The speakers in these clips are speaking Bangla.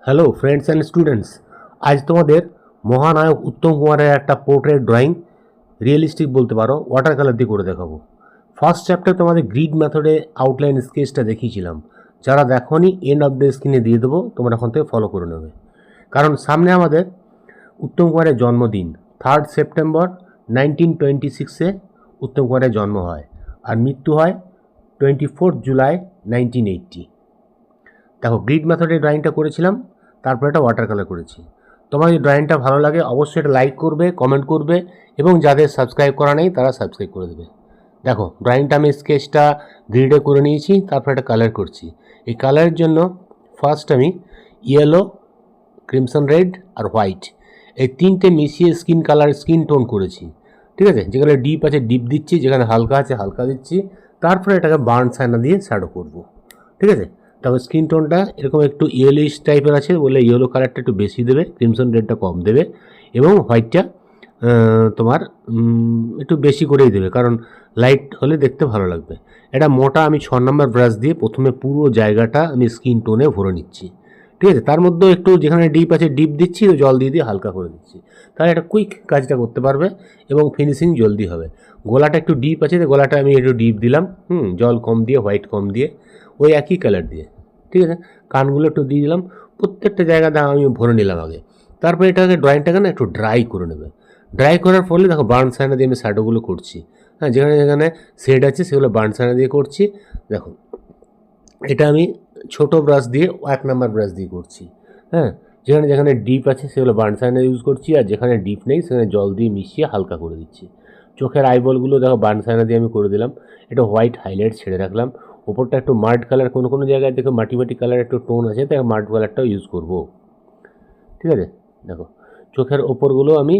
হ্যালো ফ্রেন্ডস অ্যান্ড স্টুডেন্টস, আজ তোমাদের মহানায়ক উত্তম কুমারের একটা পোর্ট্রেট ড্রয়িং রিয়েলিস্টিক বলতে পারো ওয়াটার কালার দিয়ে করে দেখাবো। ফার্স্ট চ্যাপ্টার তোমাদের গ্রিড মেথডে আউটলাইন স্কেচটা দেখিয়েছিলাম। যারা দেখোনি এন্ড অফ দ্য স্ক্রিনে দিয়ে দেবো, তোমরা এখন থেকে ফলো করে নেবে। কারণ সামনে আমাদের উত্তম কুমারের জন্মদিন 3 সেপ্টেম্বর 1926 উত্তম কুমারের জন্ম হয় আর মৃত্যু হয় 24 জুলাই 1980। দেখো গ্রিড মেথডে ড্রয়িংটা করেছিলাম, তারপরে একটা ওয়াটার কালার করেছি। তোমার যদি ড্রয়িংটা ভালো লাগে অবশ্যই এটা লাইক করবে, কমেন্ট করবে এবং যাদের সাবস্ক্রাইব করা নেই তারা সাবস্ক্রাইব করে দেবে। দেখো ড্রয়িংটা আমি স্কেচটা গ্রিডে করে নিয়েছি, তারপরে একটা কালার করছি। এই কালারের জন্য ফার্স্ট আমি ইয়েলো, ক্রিমসন রেড আর হোয়াইট এই তিনটে মিশিয়ে স্কিন টোন করেছি। ঠিক আছে, যেখানে ডিপ আছে ডিপ দিচ্ছি, যেখানে হালকা আছে হালকা দিচ্ছি, তারপরে এটাকে বার্ন সাইনা দিয়ে শ্যাডো করব। ঠিক আছে, তবে স্কিন টোনটা এরকম একটু ইয়েলোইশ টাইপের আছে বলে ইয়েলো কালারটা একটু বেশি দেবে, ক্রিমসন রেডটা কম দেবে এবং হোয়াইটটা তোমার একটু বেশি করেই দেবে, কারণ লাইট হলে দেখতে ভালো লাগবে। এটা মোটা আমি 6 নম্বর ব্রাশ দিয়ে প্রথমে পুরো জায়গাটা আমি স্কিন টোনে ভরে নিচ্ছি। ঠিক আছে, তার মধ্যেও একটু যেখানে ডিপ আছে ডিপ দিচ্ছি, জল দিয়ে দিয়ে হালকা করে দিচ্ছি, তাহলে একটা কুইক কাজটা করতে পারবে এবং ফিনিশিং জলদি হবে। গলাটা একটু ডিপ আছে, গলাটা আমি একটু ডিপ দিলাম, জল কম দিয়ে, হোয়াইট কম দিয়ে, ওই একই কালার দিয়ে। ঠিক আছে, কানগুলো একটু দিয়ে দিলাম, প্রত্যেকটা জায়গাটা আমি ভরে নিলাম আগে। তারপরে এটাকে ড্রয়িংটাকে না একটু ড্রাই করে নেবে। ড্রাই করার ফলে দেখো বার্ন সাইনা দিয়ে আমি শ্যাডোগুলো করছি। হ্যাঁ, যেখানে যেখানে শেড আছে সেগুলো বার্ন সাইনা দিয়ে করছি। দেখো এটা আমি ছোট ব্রাশ দিয়ে 1 নম্বর ব্রাশ দিয়ে করছি। হ্যাঁ, যেখানে যেখানে ডিপ আছে সেগুলো বার্ন সাইনা ইউজ করছি, আর যেখানে ডিপ নেই সেখানে জল দিয়ে মিশিয়ে হালকা করে দিচ্ছি। চোখের আইবলগুলো দেখো বার্ন সাইনা দিয়ে আমি করে দিলাম। এটা হোয়াইট হাইলাইট ছেড়ে রাখলাম। ওপরটা একটু মাড কালার, কোনো কোনো জায়গায় দেখো মাটি মাটি কালার একটু টোন আছে, তাই মাড কালারটাও ইউজ করব। ঠিক আছে, দেখো চোখের ওপরগুলো আমি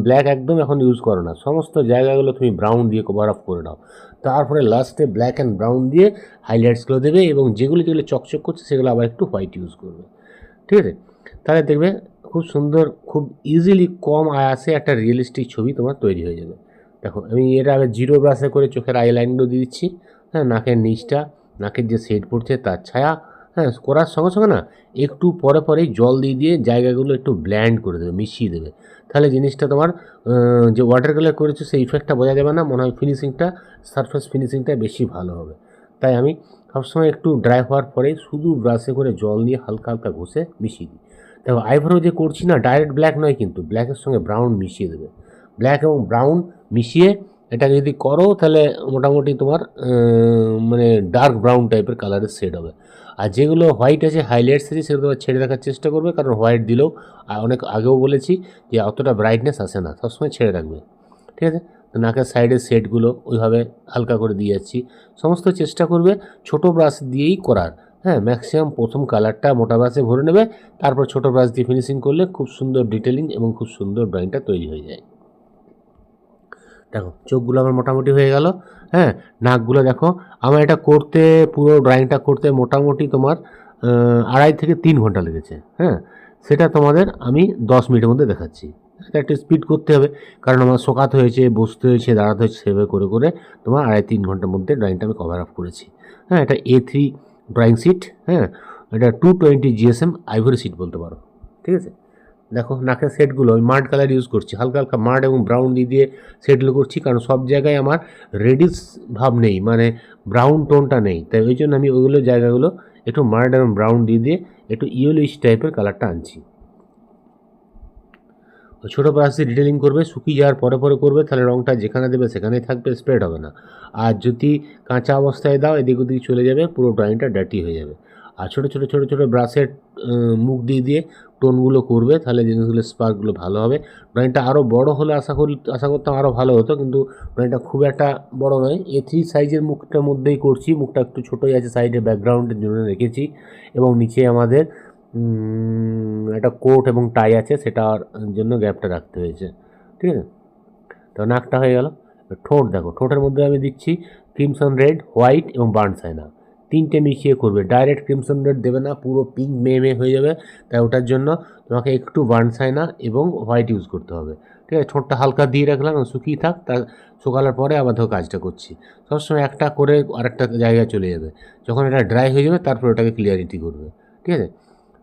ব্ল্যাক একদম এখন ইউজ করো না, সমস্ত জায়গাগুলো তুমি ব্রাউন দিয়ে কভার আপ করে নাও। তারপরে লাস্টে ব্ল্যাক অ্যান্ড ব্রাউন দিয়ে হাইলাইটসগুলো দেবে এবং যেগুলো যেগুলো চকচক করছে সেগুলো আবার একটু হোয়াইট ইউজ করবে। ঠিক আছে, তাহলে দেখবে খুব সুন্দর, খুব ইজিলি কম আয়াসে একটা রিয়েলিস্টিক ছবি তোমার তৈরি হয়ে যাবে। দেখো আমি এটা আবার জিরো ব্রাশে করে চোখের আইলাইনগুলো দিয়ে দিচ্ছি। হ্যাঁ, নাকের নিচটা, নাকের যে শেড পড়ছে তার ছায়া, হ্যাঁ, করার সঙ্গে সঙ্গে না একটু পরে পরেই জল দিয়ে দিয়ে জায়গাগুলো একটু ব্ল্যান্ড করে দেবে, মিশিয়ে দেবে। তাহলে জিনিসটা তোমার যে ওয়াটার কালার করেছো সেই ইফেক্টটা বোঝা যাবে না, মনে হয় ফিনিশিংটা, সারফেস ফিনিশিংটা বেশি ভালো হবে। তাই আমি সবসময় একটু ড্রাই হওয়ার পরে শুধু ব্রাশে করে জল দিয়ে হালকা হালকা ঘষে মিশিয়ে দিই। দেখো আইব্রো যে করছি না, ডাইরেক্ট ব্ল্যাক নয় কিন্তু, ব্ল্যাকের সঙ্গে ব্রাউন মিশিয়ে দেবে। ব্ল্যাক এবং ব্রাউন মিশিয়ে এটাকে যদি করো তাহলে মোটামুটি তোমার মানে ডার্ক ব্রাউন টাইপের কালারের শেড হবে। আর যেগুলো হোয়াইট আছে, হাইলাইটস আছে, সেগুলো ছেড়ে রাখার চেষ্টা করবে, কারণ হোয়াইট দিলেও অনেক আগেও বলেছি যে অতটা ব্রাইটনেস আসে না, সবসময় ছেড়ে রাখবে। ঠিক আছে, তো নাকের সাইডের শেডগুলো ওইভাবে হালকা করে দিয়ে যাচ্ছি। সমস্ত চেষ্টা করবে ছোট ব্রাশ দিয়েই করার। হ্যাঁ, ম্যাক্সিমাম প্রথম কালারটা মোটা ব্রাশে ভরে নেবে, তারপর ছোট ব্রাশ দিয়ে ফিনিশিং করলে খুব সুন্দর ডিটেলিং এবং খুব সুন্দর ড্রয়িংটা তৈরি হয়ে যায়। দেখো চোখগুলো আমার মোটামুটি হয়ে গেল। হ্যাঁ, নাকগুলো দেখো, আমার এটা করতে, পুরো ড্রয়িংটা করতে মোটামুটি তোমার 2.5 থেকে 3 ঘন্টা লেগেছে। হ্যাঁ, সেটা তোমাদের আমি 10 মিনিটের মধ্যে দেখাচ্ছি। এটা একটু স্পিড করতে হবে, কারণ আমার শোকাতে হয়েছে, বসতে হয়েছে, দাঁড়াতে হয়েছে, সেভাবে করে করে তোমার 2.5-3 ঘন্টার মধ্যে ড্রয়িংটা আমি কভার আপ করেছি। হ্যাঁ, এটা A3 ড্রয়িং শিট। হ্যাঁ, এটা 220 GSM আইভরি শিট বলতে পারো। ঠিক আছে, দেখো নাকের সেটগুলো আমি মাড কালার ইউজ করছি, হালকা হালকা মাড এবং ব্রাউন দিয়ে দিয়ে সেটগুলো করছি, কারণ সব জায়গায় আমার রেডিশ ভাব নেই, মানে ব্রাউন টোনটা নেই, তাই ওই জন্য আমি ওইগুলো জায়গাগুলো একটু মাড এবং ব্রাউন দিয়ে দিয়ে একটু ইয়েলোইশ টাইপের কালারটা আনছি। ছোটো ব্রাশ দিয়ে ডিটেলিং করবে, শুকিয়ে যাওয়ার পরে পরে করবে, তাহলে রঙটা যেখানে দেবে সেখানেই থাকবে, স্প্রেড হবে না। আর যদি কাঁচা অবস্থায় দাও এদিক ওদিক চলে যাবে, পুরো ড্রয়িংটা ডার্টি হয়ে যাবে। আর ছোটো ছোটো ছোটো ছোটো ব্রাশের মুখ দিয়ে দিয়ে টোনগুলো করবে, তাহলে জিনিসগুলো স্পার্কগুলো ভালো হবে। ড্রয়িংটা আরও বড় হলে আশা করতাম আরও ভালো হতো, কিন্তু ড্রয়িংটা খুব একটা বড় নয়, A3 সাইজের মুখটার মধ্যেই করছি। মুখটা একটু ছোটোই আছে, সাইডে ব্যাকগ্রাউন্ডের জন্য রেখেছি, এবং নিচে আমাদের একটা কোট এবং টাই আছে, সেটার জন্য গ্যাপটা রাখতে হয়েছে। ঠিক আছে, তো নাকটা হয়ে গেল। ঠোঁট দেখো, ঠোঁটের মধ্যে আমি দিচ্ছি ক্রিমসন রেড, হোয়াইট এবং বার্ন সাইনা, তিনটে মিশিয়ে করবে। ডাইরেক্ট ক্রিমসন রেড দেবে না, পুরো পিঙ্ক মেয়ে হয়ে যাবে, তাই ওটার জন্য তোমাকে একটু বার্ন সাইনা এবং হোয়াইট ইউজ করতে হবে। ঠিক আছে, ঠোঁটটা হালকা দিয়ে রাখলাম, শুকিয়ে থাক, তার শুকানোর পরে আবার ধরো কাজটা করছি। সবসময় একটা করে আরেকটা জায়গায় চলে যাবে, যখন এটা ড্রাই হয়ে যাবে তারপর ওটাকে ক্লিয়ারিটি করবে। ঠিক আছে,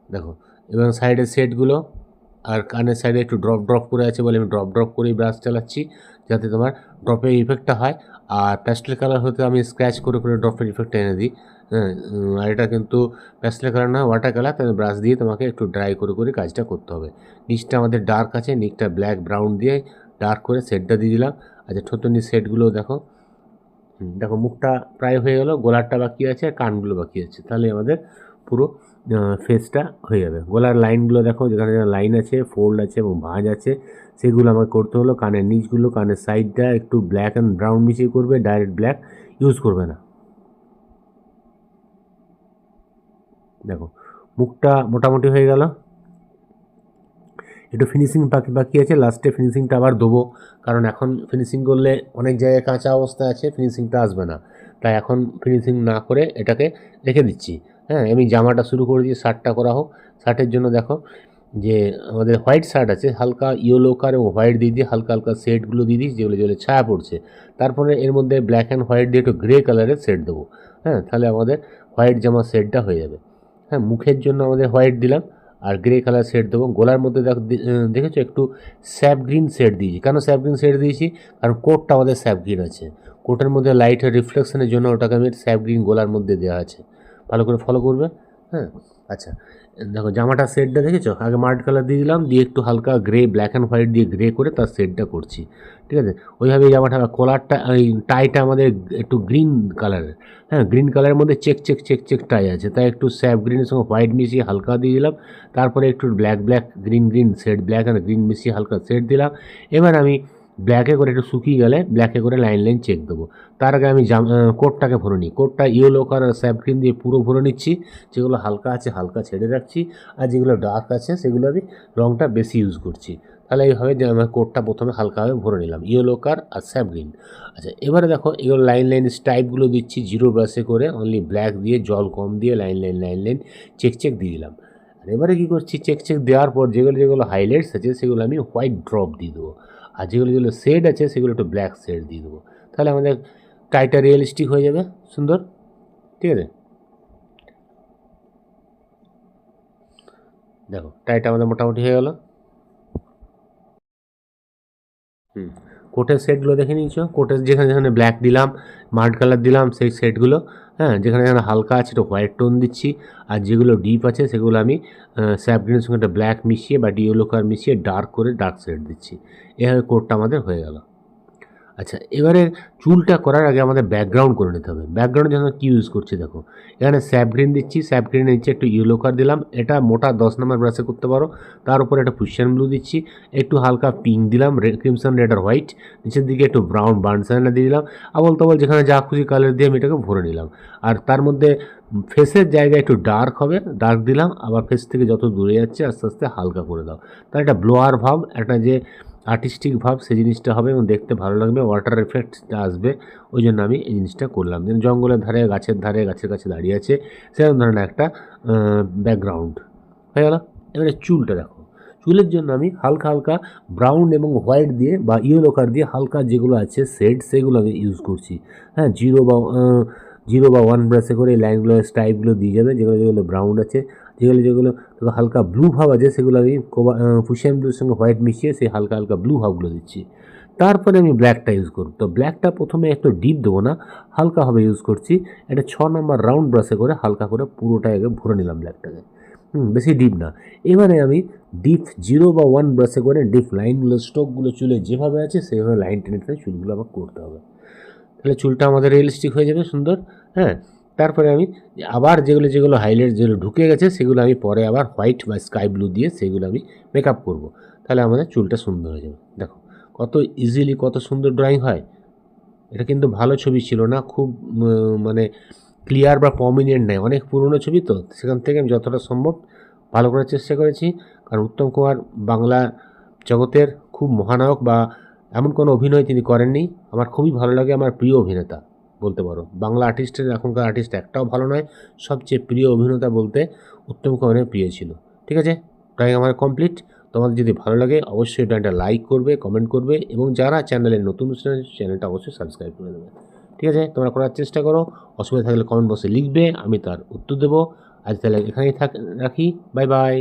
দেখো এবং সাইডের সেটগুলো আর কানের সাইডে একটু ড্রপ করে আছে বলে আমি ড্রপ করেই ব্রাশ চালাচ্ছি, যাতে তোমার ড্রপের ইফেক্টটা হয়। আর প্যাস্টেল কালার হতে আমি স্ক্র্যাচ করে ড্রপের ইফেক্টটা এনে দিই। হ্যাঁ, আর এটা কিন্তু প্যাস্টেল কালার না, ওয়াটার কালার, তাহলে ব্রাশ দিয়ে তোমাকে একটু ড্রাই করে কাজটা করতে হবে। নিচটা আমাদের ডার্ক আছে, নিচটা ব্ল্যাক ব্রাউন দিয়ে ডার্ক করে সেটটা দিয়ে দিলাম। আচ্ছা, ঠোঁটনির সেটগুলো দেখো, দেখো মুখটা প্রায় হয়ে গেল, গলারটা বাকি আছে আর কানগুলো বাকি আছে, তাহলে আমাদের পুরো ফেসটা হয়ে যাবে। গলার লাইনগুলো দেখো, যেখানে লাইন আছে, ফোল্ড আছে এবং ভাঁজ আছে, সেগুলো আমাকে করতে হলো। কানের নিচগুলো, কানের সাইডটা একটু ব্ল্যাক অ্যান্ড ব্রাউন মিশিয়ে করবে, ডাইরেক্ট ব্ল্যাক ইউজ করবে না। দেখো মুখটা মোটামুটি হয়ে গেল, একটু ফিনিশিং বাকি আছে, লাস্টে ফিনিশিংটা আবার দেবো, কারণ এখন ফিনিশিং করলে অনেক জায়গায় কাঁচা অবস্থা আছে, ফিনিশিংটা আসবে না, তাই এখন ফিনিশিং না করে এটাকে রেখে দিচ্ছি। হ্যাঁ, আমি জামাটা শুরু করে দিই, শার্টটা করা হোক। শার্টের জন্য দেখো যে আমাদের হোয়াইট শার্ট আছে, হালকা ইয়েলো কালার এবং হোয়াইট দিয়ে হালকা হালকা শেডগুলো দিয়ে দিই, যেগুলো ছায়া পড়ছে। তারপরে এর মধ্যে ব্ল্যাক অ্যান্ড হোয়াইট দিয়ে একটু গ্রে কালারের শেড দেবো। হ্যাঁ, তাহলে আমাদের হোয়াইট জামার শেডটা হয়ে যাবে। হ্যাঁ, মুখের জন্য আমাদের হোয়াইট দিলাম আর গ্রে কালার শেড দেবো। গলার মধ্যে দেখেছো একটু স্যাপ গ্রিন শেড দিয়েছি। কেন স্যাপ গ্রিন শেড দিয়েছি? কারণ কোটটা আমাদের স্যাপ গ্রিন আছে, কোটের মধ্যে লাইটের রিফ্লেকশনের জন্য ওটাকে আমি স্যাপ গ্রিন গলার মধ্যে দেওয়া আছে। ভালো করে ফলো করবে। হ্যাঁ, আচ্ছা দেখো জামাটার শেডটা দেখেছো, আগে মার্ট কালার দিয়ে দিলাম, দিয়ে একটু হালকা গ্রে, ব্ল্যাক অ্যান্ড হোয়াইট দিয়ে গ্রে করে তার শেডটা করছি। ঠিক আছে, ওইভাবে জামাটা কলারটা, এই টাইটা আমাদের একটু গ্রিন কালারের। হ্যাঁ, গ্রিন কালারের মধ্যে চেক টাই আছে, তাই একটু স্যাপ গ্রিনের সঙ্গে হোয়াইট মিশিয়ে হালকা দিয়ে দিলাম। তারপরে একটু black green shade, black and green মিশিয়ে হালকা শেড দিলাম। এবার আমি ব্ল্যাকে করে একটু শুকিয়ে গেলে ব্ল্যাকে করে লাইন চেক দেবো। তার আগে আমি কোটটাকে ভরে নিই। কোটটা ইয়েলো কালার স্যাপ গ্রিন দিয়ে পুরো ভরে নিচ্ছি, যেগুলো হালকা আছে হালকা ছেড়ে রাখছি, আর যেগুলো ডার্ক আছে সেগুলো আমি রঙটা বেশি ইউজ করছি। তাহলে এইভাবে যে আমার কোটটা প্রথমে হালকাভাবে ভরে নিলাম, ইয়েলো কালার আর স্যাপ গ্রিন। আচ্ছা, এবারে দেখো এগুলো লাইন স্টাইপগুলো দিচ্ছি জিরো ব্রাশে করে, অনলি ব্ল্যাক দিয়ে, জল কম দিয়ে লাইন চেক দিয়ে দিলাম। আর এবারে কী করছি, চেক দেওয়ার পর যেগুলো হাইলাইটস আছে সেগুলো আমি হোয়াইট ড্রপ দিয়ে দেবো, আর যেগুলো শেড আছে সেগুলো একটু ব্ল্যাক শেড দিয়ে দেবো। তাহলে আমাদের টাইটা রিয়েলিস্টিক হয়ে যাবে, সুন্দর। ঠিক আছে, দেখো টাইটা আমাদের মোটামুটি হয়ে গেল। কোটের সেটগুলো দেখে নিয়েছো, কোটের যেখানে ব্ল্যাক দিলাম, মাড কালার দিলাম, সেই সেটগুলো। হ্যাঁ, যেখানে হালকা আছে একটু হোয়াইট টোন দিচ্ছি, আর যেগুলো ডিপ আছে সেগুলো আমি স্যাপ গ্রিনের সঙ্গে একটা ব্ল্যাক মিশিয়ে বা ইয়েলো কালার মিশিয়ে ডার্ক শেড দিচ্ছি। এভাবে কোটটা আমাদের হয়ে গেল। আচ্ছা, এবারে চুলটা করার আগে আমাদের ব্যাকগ্রাউন্ড করে নিতে হবে। ব্যাকগ্রাউন্ডের জন্য কী ইউজ করছি দেখো, এখানে স্যাপ গ্রিন দিচ্ছি, স্যাপ গ্রিনের নিচে একটু ইয়েলো কালার দিলাম, এটা মোটা 10 নম্বর ব্রাশে করতে পারো। তার উপরে একটা পুশিয়ান ব্লু দিচ্ছি, একটু হালকা পিঙ্ক দিলাম, ক্রিমসন রেড আর হোয়াইট, নিচের দিকে একটু ব্রাউন বার্নসাইনা দিয়ে দিলাম। আবল তাবল যেখানে যা খুশি কালার দিয়ে আমি এটাকে ভরে নিলাম। আর তার মধ্যে ফেসের জায়গায় একটু ডার্ক হবে, ডার্ক দিলাম, আবার ফেস থেকে যত দূরে যাচ্ছে আস্তে আস্তে হালকা করে দাও। তার একটা ব্লোয়ার ভাব, একটা যে আর্টিস্টিক ভাব, সেই জিনিসটা হবে এবং দেখতে ভালো লাগবে, ওয়াটার এফেক্টটা আসবে। ওই জন্য আমি এই জিনিসটা করলাম, যেন জঙ্গলের ধারে, গাছের কাছে দাঁড়িয়ে আছে সেরকম ধরনের একটা ব্যাকগ্রাউন্ড হয়ে গেল। এবারে চুলটা দেখো, চুলের জন্য আমি হালকা ব্রাউন এবং হোয়াইট দিয়ে বা ইয়েলো কালার দিয়ে হালকা যেগুলো আছে শেড, সেগুলো আমি ইউজ করছি। হ্যাঁ, জিরো বা 1 ব্রাশে করে এই লাইনগুলো স্টাইপগুলো দিয়ে যাবে, যেগুলো ব্রাউন আছে, যেগুলো হালকা ব্লু ভাব আছে সেগুলো আমি পুশিয়ান ব্লুর সঙ্গে হোয়াইট মিশিয়ে সেই হালকা ব্লু ভাবগুলো দিচ্ছি। তারপরে আমি ব্ল্যাকটা ইউজ করব। তো ব্ল্যাকটা প্রথমে একটু ডিপ দেবো না, হালকাভাবে ইউজ করছি। এটা 6 নম্বর রাউন্ড ব্রাশে করে হালকা করে পুরোটা আগে ভরে নিলাম ব্ল্যাকটাকে, বেশি ডিপ না। এবারে আমি ডিপ 0 বা 1 ব্রাশে করে ডিপ লাইনগুলো, স্ট্রোকগুলো চুলে যেভাবে আছে সেভাবে লাইন টেনে চুলগুলো আবার করতে হবে। তাহলে চুলটা আমাদের রিয়েলিস্টিক হয়ে যাবে, সুন্দর। হ্যাঁ, তারপরে আমি আবার যেগুলো হাইলাইট যেগুলো ঢুকে গেছে সেগুলো আমি পরে আবার হোয়াইট বা স্কাই ব্লু দিয়ে সেগুলো আমি মেকআপ করব। তাহলে আমাদের চুলটা সুন্দর হয়ে যাবে। দেখো কত ইজিলি কত সুন্দর ড্রয়িং হয়। এটা কিন্তু ভালো ছবি ছিল না, খুব মানে ক্লিয়ার বা প্রমিনেন্ট নেই, অনেক পুরনো ছবি, তো সেখান থেকে আমি যতটা সম্ভব ভালো করার চেষ্টা করেছি। কারণ উত্তম কুমার বাংলা জগতের খুব মহানায়ক, বা এমন কোনো অভিনয় তিনি করেননি। আমার খুবই ভালো লাগে, আমার প্রিয় অভিনেতা বলতে পারো। বাংলা আর্টিস্টের, এখনকার আর্টিস্ট একটাও ভালো নয়, সবচেয়ে প্রিয় অভিনেতা বলতে উত্তম কুমারের প্রিয় ছিল। ঠিক আছে, ড্রয়িং আমার কমপ্লিট। তোমাদের যদি ভালো লাগে অবশ্যই ড্রয়িংটা লাইক করবে, কমেন্ট করবে, এবং যারা চ্যানেলে নতুন চ্যানেলটা অবশ্যই সাবস্ক্রাইব করে দেবে। ঠিক আছে, তোমরা করার চেষ্টা করো। অসুবিধা থাকলে কমেন্ট বক্সে লিখবে, আমি তার উত্তর দেবো। আজ তাহলে এখানেই রাখি। Bye bye.